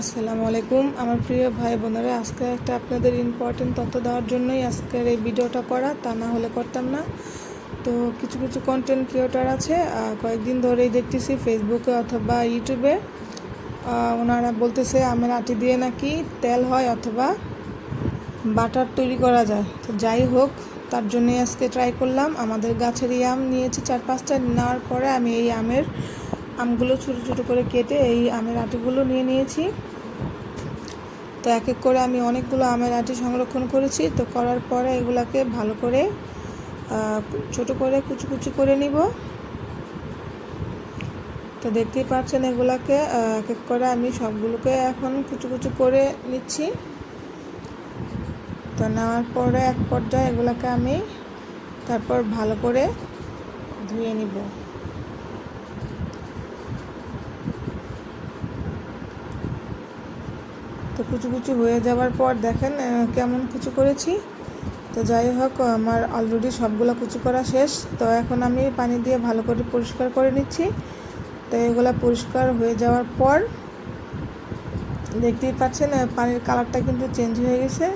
আসসালামু আলাইকুম আমার প্রিয় ভাই বোনেরা, আজকে একটা আপনাদের ইম্পর্টেন্ট তথ্য দেওয়ার জন্যই আজকের এই ভিডিওটা করা, তা না হলে করতাম না। তো কিছু কিছু কন্টেন্ট ক্রিয়েটর আছে, কয়েকদিন ধরেই দেখতেছি ফেসবুকে অথবা ইউটিউবে ওনারা বলতেছে আমের আটি দিয়ে নাকি তেল হয় অথবা বাটার তৈরি করা যায়। তো যাই হোক, তার জন্যই আজকে ট্রাই করলাম। আমাদের গাছেরই আম নিয়েছি 4-5টা, নেওয়ার পরে আমি এই আমগুলো ছোটো ছোটো করে কেটে এই আমের আটিগুলো নিয়ে নিয়েছি। তো এক এক করে আমি অনেকগুলো আমের আটি সংরক্ষণ করেছি। তো করার পরে এগুলাকে ভালো করে ছোট করে কুচি কুচি করে নিব। তো দেখতেই পাচ্ছেন এগুলাকে এক এক করে আমি সবগুলোকে এখন কুচি কুচি করে নিচ্ছি। তো নেওয়ার পরে এক পর্যায়ে এগুলাকে আমি তারপর ভালো করে ধুয়ে নিব। তো কুচি কুচি হয়ে যাওয়ার পর দেখেন কেমন কুচি করেছি। তো যাই হোক, আমার অলরেডি সবগুলো কুচি করা শেষ। তো এখন আমি পানি দিয়ে ভালো করে পরিষ্কার করে নিচ্ছি। তো এগুলো পরিষ্কার হয়ে যাওয়ার পর দেখতেই পাচ্ছেন পানির কালারটা কিন্তু চেঞ্জ হয়ে গেছে।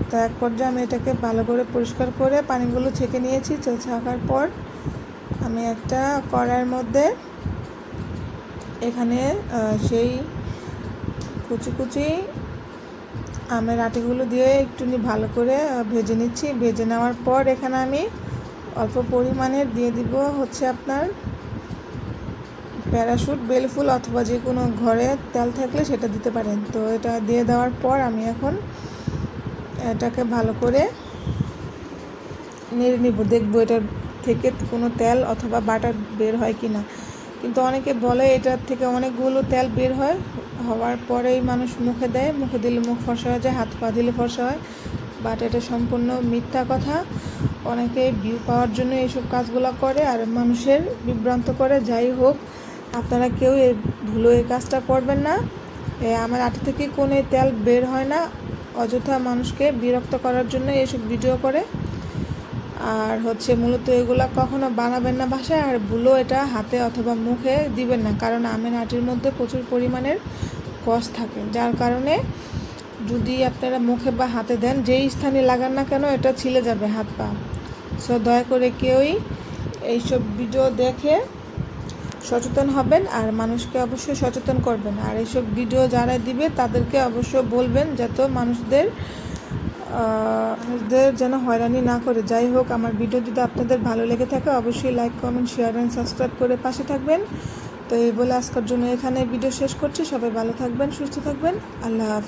তো এক পর্যায়ে আমি এটাকে ভালো করে পরিষ্কার করে পানিগুলো ছেঁকে নিয়েছি। ছাঁকার পর আমি একটা কড়াইয়ের মধ্যে এখানে সেই কুচি কুচি আমের আটিগুলো দিয়ে একটু ভালো করে ভেজে নিচ্ছি। ভেজে নেওয়ার পর এখানে আমি অল্প পরিমাণের দিয়ে দিব হচ্ছে আপনার প্যারাশুট, বেলফুল অথবা যে কোনো ঘরে তেল থাকলে সেটা দিতে পারেন। তো এটা দিয়ে দেওয়ার পর আমি এখন এটাকে ভালো করে নেড়ে নিব, দেখবো এটার থেকে কোনো তেল অথবা বাটার বের হয় কি না। কিন্তু অনেকে বলে এটার থেকে অনেকগুলো তেল বের হয়, হওয়ার পরেই মানুষ মুখে দেয়, মুখে দিলে মুখ ফর্সা হয়ে যায়, হাত পা দিলে ফর্সা হয়। বাট এটা সম্পূর্ণ মিথ্যা কথা। অনেকে ভিউ পাওয়ার জন্য এইসব কাজগুলো করে আর মানুষের বিভ্রান্ত করে। যাই হোক, আপনারা কেউ ভুলো এই কাজটা করবেন না। আমার আটি থেকে কোনো তেল বের হয় না, অযথা মানুষকে বিরক্ত করার জন্য এইসব ভিডিও করে। আর হচ্ছে মূলত এগুলো কখনো বানাবেন না বাসায়, আর ভুলো এটা হাতে অথবা মুখে দিবেন না, কারণ আমের আটির মধ্যে প্রচুর পরিমাণের কষ থাকে, যার কারণে যদি আপনারা মুখে বা হাতে দেন, যেই স্থানে লাগান না কেন এটা ছিলে যাবে হাত পা। সো দয়া করে কেউই এইসব ভিডিও দেখে সচেতন হবেন আর মানুষকে অবশ্যই সচেতন করবেন। আর এইসব ভিডিও যারা দিবে তাদেরকে অবশ্য বলবেন যাতে মানুষদের যেন হয়রানি না করে। যাই হোক, আমার ভিডিও যদি আপনাদের ভালো লেগে থাকে অবশ্যই like, comment, share and subscribe করে পাশে থাকবেন। তো এই বলে আজকের জন্য এখানে ভিডিও শেষ করছি। সবাই ভালো থাকবেন, সুস্থ থাকবেন। আল্লাহ হাফেজ।